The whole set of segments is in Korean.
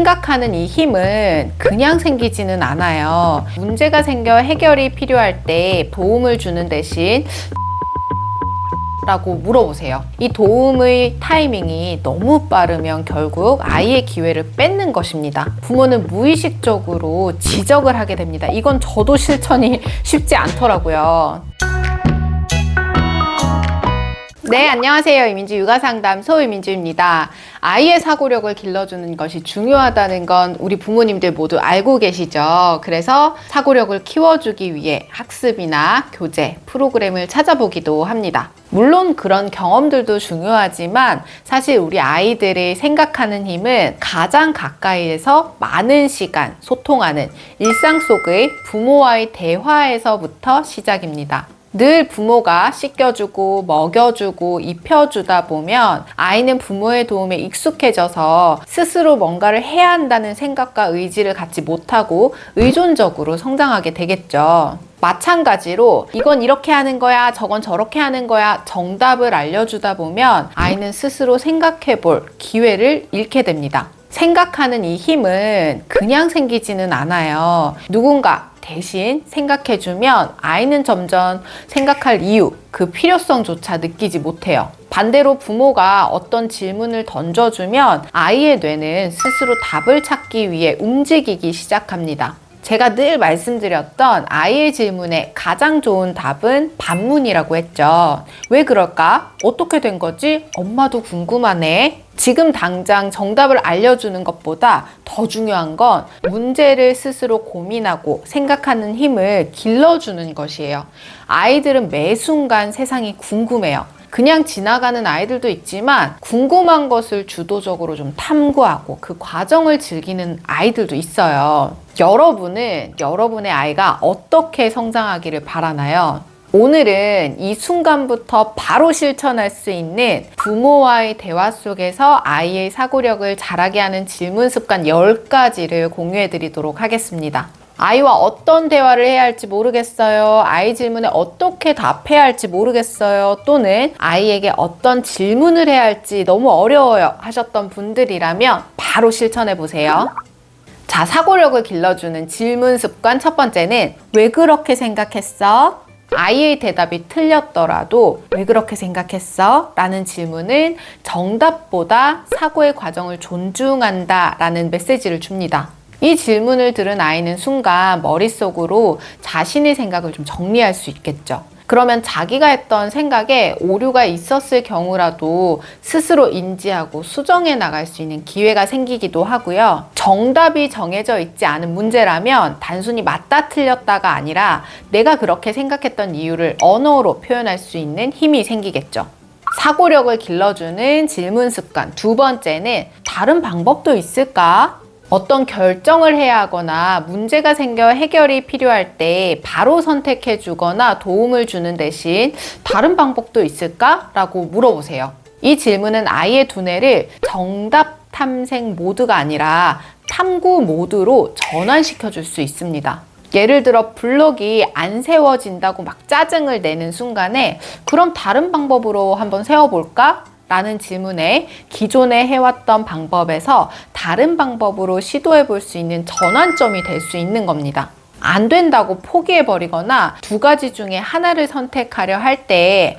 생각하는 이 힘은 그냥 생기지는 않아요. 문제가 생겨 해결이 필요할 때 도움을 주는 대신 라고 물어보세요. 이 도움의 타이밍이 너무 빠르면 결국 아이의 기회를 뺏는 것입니다. 부모는 무의식적으로 지적을 하게 됩니다. 이건 저도 실천이 쉽지 않더라고요. 네, 안녕하세요. 이민주 육아상담소 이민주입니다. 아이의 사고력을 길러주는 것이 중요하다는 건 우리 부모님들 모두 알고 계시죠? 그래서 사고력을 키워주기 위해 학습이나 교재, 프로그램을 찾아보기도 합니다. 물론 그런 경험들도 중요하지만 사실 우리 아이들이 생각하는 힘은 가장 가까이에서 많은 시간 소통하는 일상 속의 부모와의 대화에서부터 시작입니다. 늘 부모가 씻겨주고 먹여주고 입혀주다 보면 아이는 부모의 도움에 익숙해져서 스스로 뭔가를 해야 한다는 생각과 의지를 갖지 못하고 의존적으로 성장하게 되겠죠. 마찬가지로 이건 이렇게 하는 거야, 저건 저렇게 하는 거야 정답을 알려주다 보면 아이는 스스로 생각해 볼 기회를 잃게 됩니다. 생각하는 이 힘은 그냥 생기지는 않아요. 누군가 대신 생각해주면 아이는 점점 생각할 이유, 그 필요성조차 느끼지 못해요. 반대로 부모가 어떤 질문을 던져주면 아이의 뇌는 스스로 답을 찾기 위해 움직이기 시작합니다. 제가 늘 말씀드렸던 아이의 질문에 가장 좋은 답은 반문이라고 했죠. 왜 그럴까? 어떻게 된 거지? 엄마도 궁금하네. 지금 당장 정답을 알려주는 것보다 더 중요한 건 문제를 스스로 고민하고 생각하는 힘을 길러주는 것이에요. 아이들은 매 순간 세상이 궁금해요. 그냥 지나가는 아이들도 있지만 궁금한 것을 주도적으로 좀 탐구하고 그 과정을 즐기는 아이들도 있어요. 여러분은 여러분의 아이가 어떻게 성장하기를 바라나요? 오늘은 이 순간부터 바로 실천할 수 있는 부모와의 대화 속에서 아이의 사고력을 자라게 하는 질문 습관 10가지를 공유해 드리도록 하겠습니다. 아이와 어떤 대화를 해야 할지 모르겠어요. 아이 질문에 어떻게 답해야 할지 모르겠어요. 또는 아이에게 어떤 질문을 해야 할지 너무 어려워요 하셨던 분들이라면 바로 실천해 보세요. 자, 사고력을 길러주는 질문 습관 첫 번째는 왜 그렇게 생각했어? 아이의 대답이 틀렸더라도 왜 그렇게 생각했어? 라는 질문은 정답보다 사고의 과정을 존중한다 라는 메시지를 줍니다. 이 질문을 들은 아이는 순간 머릿속으로 자신의 생각을 좀 정리할 수 있겠죠. 그러면 자기가 했던 생각에 오류가 있었을 경우라도 스스로 인지하고 수정해 나갈 수 있는 기회가 생기기도 하고요. 정답이 정해져 있지 않은 문제라면 단순히 맞다 틀렸다가 아니라 내가 그렇게 생각했던 이유를 언어로 표현할 수 있는 힘이 생기겠죠. 사고력을 길러주는 질문 습관 두 번째는 다른 방법도 있을까? 어떤 결정을 해야 하거나 문제가 생겨 해결이 필요할 때 바로 선택해 주거나 도움을 주는 대신 다른 방법도 있을까? 라고 물어보세요. 이 질문은 아이의 두뇌를 정답 탐색 모드가 아니라 탐구 모드로 전환시켜 줄 수 있습니다. 예를 들어 블록이 안 세워진다고 막 짜증을 내는 순간에 그럼 다른 방법으로 한번 세워볼까? 라는 질문에 기존에 해왔던 방법에서 다른 방법으로 시도해 볼 수 있는 전환점이 될 수 있는 겁니다. 안 된다고 포기해버리거나 두 가지 중에 하나를 선택하려 할 때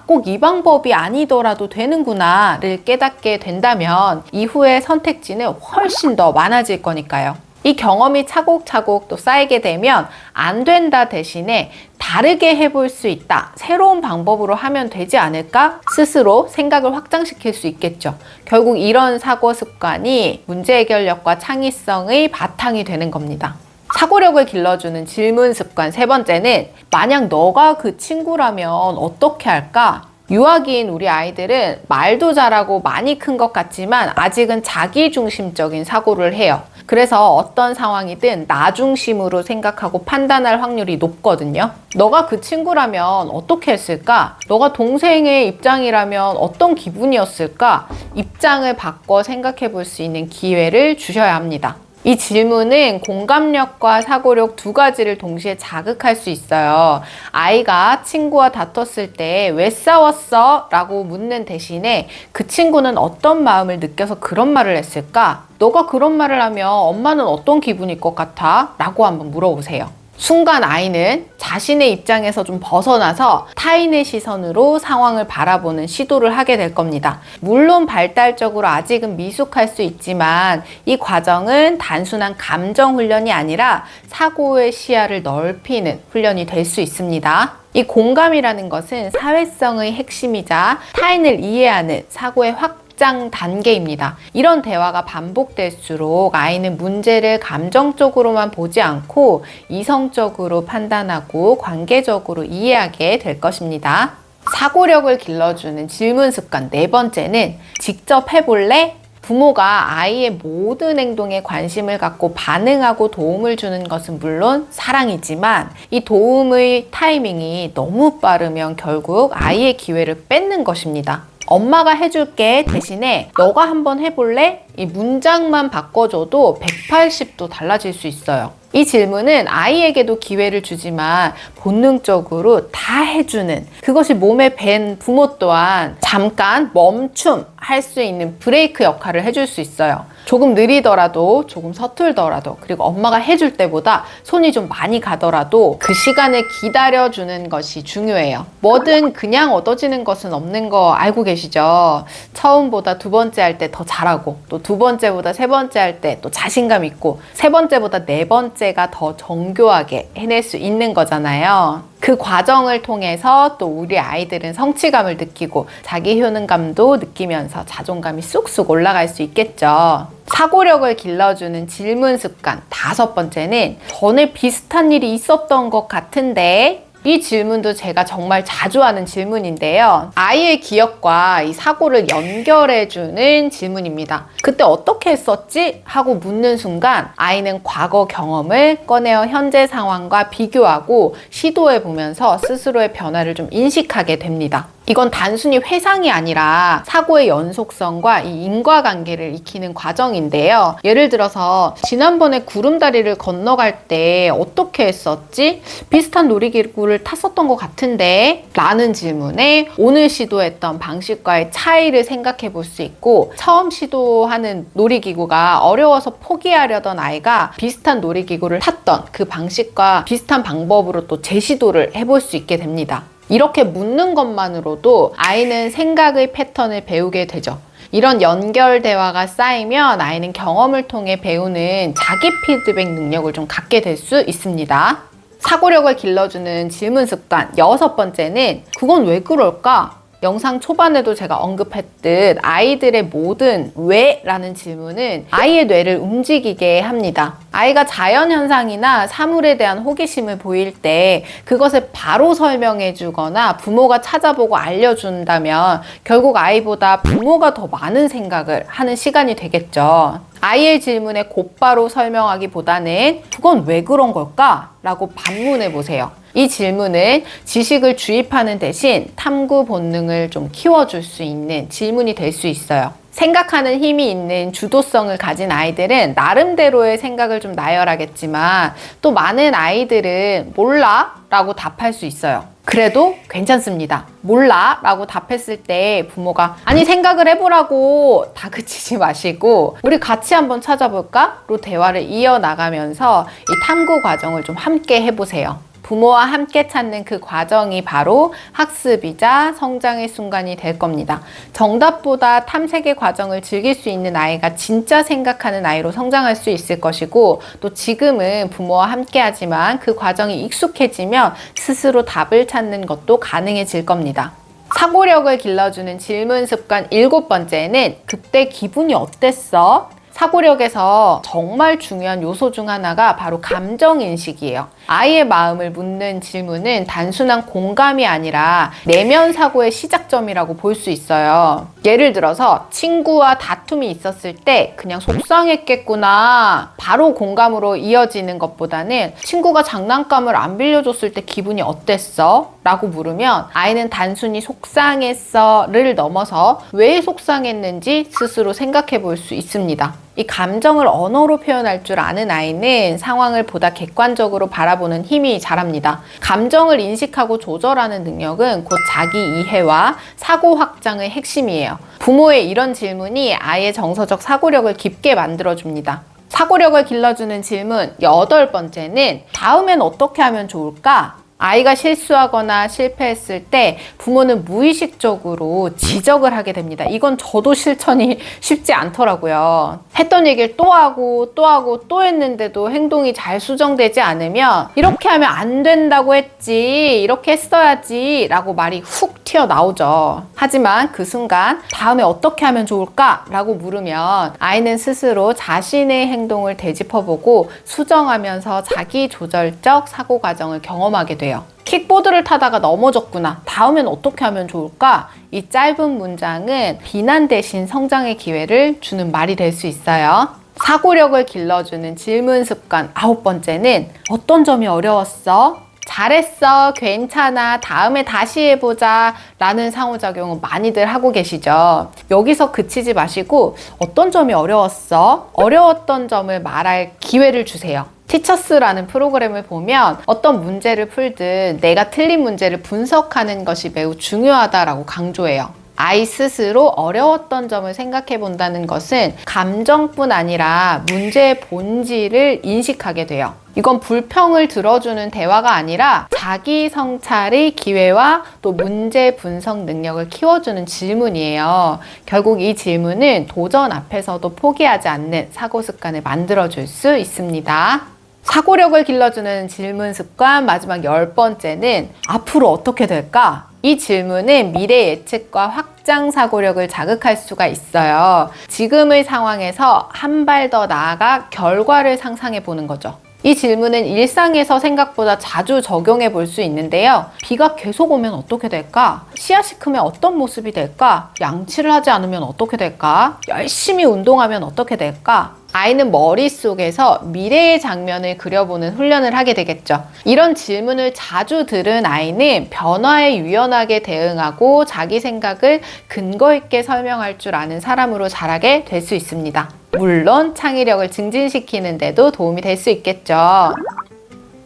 꼭 이 방법이 아니더라도 되는구나를 깨닫게 된다면 이후의 선택지는 훨씬 더 많아질 거니까요. 이 경험이 차곡차곡 또 쌓이게 되면 안 된다 대신에 다르게 해볼 수 있다. 새로운 방법으로 하면 되지 않을까? 스스로 생각을 확장시킬 수 있겠죠. 결국 이런 사고 습관이 문제 해결력과 창의성의 바탕이 되는 겁니다. 사고력을 길러주는 질문 습관 세 번째는 만약 너가 그 친구라면 어떻게 할까? 유아기인 우리 아이들은 말도 잘하고 많이 큰 것 같지만 아직은 자기중심적인 사고를 해요. 그래서 어떤 상황이든 나 중심으로 생각하고 판단할 확률이 높거든요. 너가 그 친구라면 어떻게 했을까? 너가 동생의 입장이라면 어떤 기분이었을까? 입장을 바꿔 생각해 볼 수 있는 기회를 주셔야 합니다. 이 질문은 공감력과 사고력 두 가지를 동시에 자극할 수 있어요. 아이가 친구와 다퉜을 때 왜 싸웠어? 라고 묻는 대신에 그 친구는 어떤 마음을 느껴서 그런 말을 했을까? 너가 그런 말을 하면 엄마는 어떤 기분일 것 같아? 라고 한번 물어보세요. 순간 아이는 자신의 입장에서 좀 벗어나서 타인의 시선으로 상황을 바라보는 시도를 하게 될 겁니다. 물론 발달적으로 아직은 미숙할 수 있지만 이 과정은 단순한 감정 훈련이 아니라 사고의 시야를 넓히는 훈련이 될 수 있습니다. 이 공감이라는 것은 사회성의 핵심이자 타인을 이해하는 사고의 확장 단계입니다. 이런 대화가 반복될수록 아이는 문제를 감정적으로만 보지 않고 이성적으로 판단하고 관계적으로 이해하게 될 것입니다. 사고력을 길러주는 질문 습관 네 번째는 직접 해볼래? 부모가 아이의 모든 행동에 관심을 갖고 반응하고 도움을 주는 것은 물론 사랑이지만 이 도움의 타이밍이 너무 빠르면 결국 아이의 기회를 뺏는 것입니다. 엄마가 해줄게 대신에 너가 한번 해볼래? 이 문장만 바꿔줘도 180도 달라질 수 있어요. 이 질문은 아이에게도 기회를 주지만 본능적으로 다 해주는, 그것이 몸에 밴 부모 또한 잠깐 멈춤 할 수 있는 브레이크 역할을 해줄 수 있어요. 조금 느리더라도, 조금 서툴더라도, 그리고 엄마가 해줄 때보다 손이 좀 많이 가더라도 그 시간을 기다려주는 것이 중요해요. 뭐든 그냥 얻어지는 것은 없는 거 알고 계시죠? 처음보다 두 번째 할 때 더 잘하고, 또 두 번째보다 세 번째 할 때 또 자신감 있고, 세 번째보다 네 번째가 더 정교하게 해낼 수 있는 거잖아요. 그 과정을 통해서 또 우리 아이들은 성취감을 느끼고 자기 효능감도 느끼면서 자존감이 쑥쑥 올라갈 수 있겠죠. 사고력을 길러주는 질문 습관 다섯 번째는 전에 비슷한 일이 있었던 것 같은데, 이 질문도 제가 정말 자주 하는 질문인데요. 아이의 기억과 이 사고를 연결해주는 질문입니다. 그때 어떻게 했었지? 하고 묻는 순간 아이는 과거 경험을 꺼내어 현재 상황과 비교하고 시도해보면서 스스로의 변화를 좀 인식하게 됩니다. 이건 단순히 회상이 아니라 사고의 연속성과 이 인과관계를 익히는 과정인데요. 예를 들어서 지난번에 구름다리를 건너갈 때 어떻게 했었지? 비슷한 놀이기구를 탔었던 것 같은데? 라는 질문에 오늘 시도했던 방식과의 차이를 생각해 볼 수 있고, 처음 시도하는 놀이기구가 어려워서 포기하려던 아이가 비슷한 놀이기구를 탔던 그 방식과 비슷한 방법으로 또 재시도를 해볼 수 있게 됩니다. 이렇게 묻는 것만으로도 아이는 생각의 패턴을 배우게 되죠. 이런 연결 대화가 쌓이면 아이는 경험을 통해 배우는 자기 피드백 능력을 좀 갖게 될 수 있습니다. 사고력을 길러주는 질문 습관 여섯 번째는 그건 왜 그럴까? 영상 초반에도 제가 언급했듯 아이들의 모든 왜? 라는 질문은 아이의 뇌를 움직이게 합니다. 아이가 자연현상이나 사물에 대한 호기심을 보일 때 그것을 바로 설명해 주거나 부모가 찾아보고 알려준다면 결국 아이보다 부모가 더 많은 생각을 하는 시간이 되겠죠. 아이의 질문에 곧바로 설명하기보다는 그건 왜 그런 걸까? 라고 반문해 보세요. 이 질문은 지식을 주입하는 대신 탐구 본능을 좀 키워줄 수 있는 질문이 될 수 있어요. 생각하는 힘이 있는 주도성을 가진 아이들은 나름대로의 생각을 좀 나열하겠지만 또 많은 아이들은 몰라 라고 답할 수 있어요. 그래도 괜찮습니다. 몰라 라고 답했을 때 부모가 아니 생각을 해보라고 다그치지 마시고 우리 같이 한번 찾아볼까? 로 대화를 이어나가면서 이 탐구 과정을 좀 함께 해보세요. 부모와 함께 찾는 그 과정이 바로 학습이자 성장의 순간이 될 겁니다. 정답보다 탐색의 과정을 즐길 수 있는 아이가 진짜 생각하는 아이로 성장할 수 있을 것이고, 또 지금은 부모와 함께 하지만 그 과정이 익숙해지면 스스로 답을 찾는 것도 가능해질 겁니다. 사고력을 길러주는 질문 습관 일곱 번째는 그때 기분이 어땠어? 사고력에서 정말 중요한 요소 중 하나가 바로 감정인식이에요. 아이의 마음을 묻는 질문은 단순한 공감이 아니라 내면 사고의 시작점이라고 볼 수 있어요. 예를 들어서 친구와 다툼이 있었을 때 그냥 속상했겠구나 바로 공감으로 이어지는 것보다는 친구가 장난감을 안 빌려줬을 때 기분이 어땠어? 라고 물으면 아이는 단순히 속상했어를 넘어서 왜 속상했는지 스스로 생각해 볼 수 있습니다. 이 감정을 언어로 표현할 줄 아는 아이는 상황을 보다 객관적으로 바라보는 힘이 자랍니다. 감정을 인식하고 조절하는 능력은 곧 자기 이해와 사고 확장의 핵심이에요. 부모의 이런 질문이 아이의 정서적 사고력을 깊게 만들어줍니다. 사고력을 길러주는 질문 8번째는 다음엔 어떻게 하면 좋을까? 아이가 실수하거나 실패했을 때 부모는 무의식적으로 지적을 하게 됩니다. 이건 저도 실천이 쉽지 않더라고요. 했던 얘기를 또 하고 또 했는데도 행동이 잘 수정되지 않으면 이렇게 하면 안 된다고 했지, 이렇게 했어야지 라고 말이 훅 튀어나오죠. 하지만 그 순간 다음에 어떻게 하면 좋을까? 라고 물으면 아이는 스스로 자신의 행동을 되짚어보고 수정하면서 자기 조절적 사고 과정을 경험하게 돼요. 킥보드를 타다가 넘어졌구나. 다음엔 어떻게 하면 좋을까? 이 짧은 문장은 비난 대신 성장의 기회를 주는 말이 될 수 있어요. 사고력을 길러주는 질문 습관 9번째는 어떤 점이 어려웠어? 잘했어, 괜찮아, 다음에 다시 해보자 라는 상호작용은 많이들 하고 계시죠. 여기서 그치지 마시고 어떤 점이 어려웠어? 어려웠던 점을 말할 기회를 주세요. 티처스라는 프로그램을 보면 어떤 문제를 풀든 내가 틀린 문제를 분석하는 것이 매우 중요하다라고 강조해요. 아이 스스로 어려웠던 점을 생각해 본다는 것은 감정뿐 아니라 문제의 본질을 인식하게 돼요. 이건 불평을 들어주는 대화가 아니라 자기 성찰의 기회와 또 문제 분석 능력을 키워주는 질문이에요. 결국 이 질문은 도전 앞에서도 포기하지 않는 사고 습관을 만들어줄 수 있습니다. 사고력을 길러주는 질문 습관 마지막 10번째는 앞으로 어떻게 될까? 이 질문은 미래 예측과 확장 사고력을 자극할 수가 있어요. 지금의 상황에서 한 발 더 나아가 결과를 상상해 보는 거죠. 이 질문은 일상에서 생각보다 자주 적용해 볼 수 있는데요. 비가 계속 오면 어떻게 될까? 씨앗이 크면 어떤 모습이 될까? 양치를 하지 않으면 어떻게 될까? 열심히 운동하면 어떻게 될까? 아이는 머릿속에서 미래의 장면을 그려보는 훈련을 하게 되겠죠. 이런 질문을 자주 들은 아이는 변화에 유연하게 대응하고 자기 생각을 근거 있게 설명할 줄 아는 사람으로 자라게 될 수 있습니다. 물론 창의력을 증진시키는 데도 도움이 될 수 있겠죠.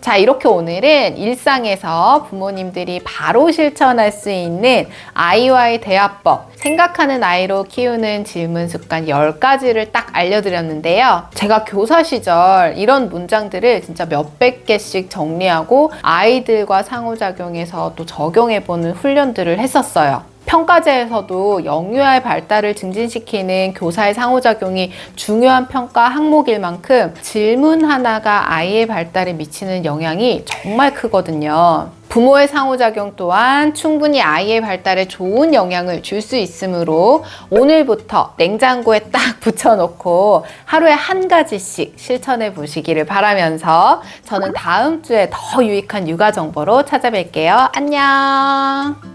자, 이렇게 오늘은 일상에서 부모님들이 바로 실천할 수 있는 아이와의 대화법, 생각하는 아이로 키우는 질문 습관 10가지를 딱 알려드렸는데요. 제가 교사 시절 이런 문장들을 진짜 몇백 개씩 정리하고 아이들과 상호작용해서 또 적용해보는 훈련들을 했었어요. 평가제에서도 영유아의 발달을 증진시키는 교사의 상호작용이 중요한 평가 항목일 만큼 질문 하나가 아이의 발달에 미치는 영향이 정말 크거든요. 부모의 상호작용 또한 충분히 아이의 발달에 좋은 영향을 줄 수 있으므로 오늘부터 냉장고에 딱 붙여놓고 하루에 한 가지씩 실천해 보시기를 바라면서 저는 다음 주에 더 유익한 육아 정보로 찾아뵐게요. 안녕!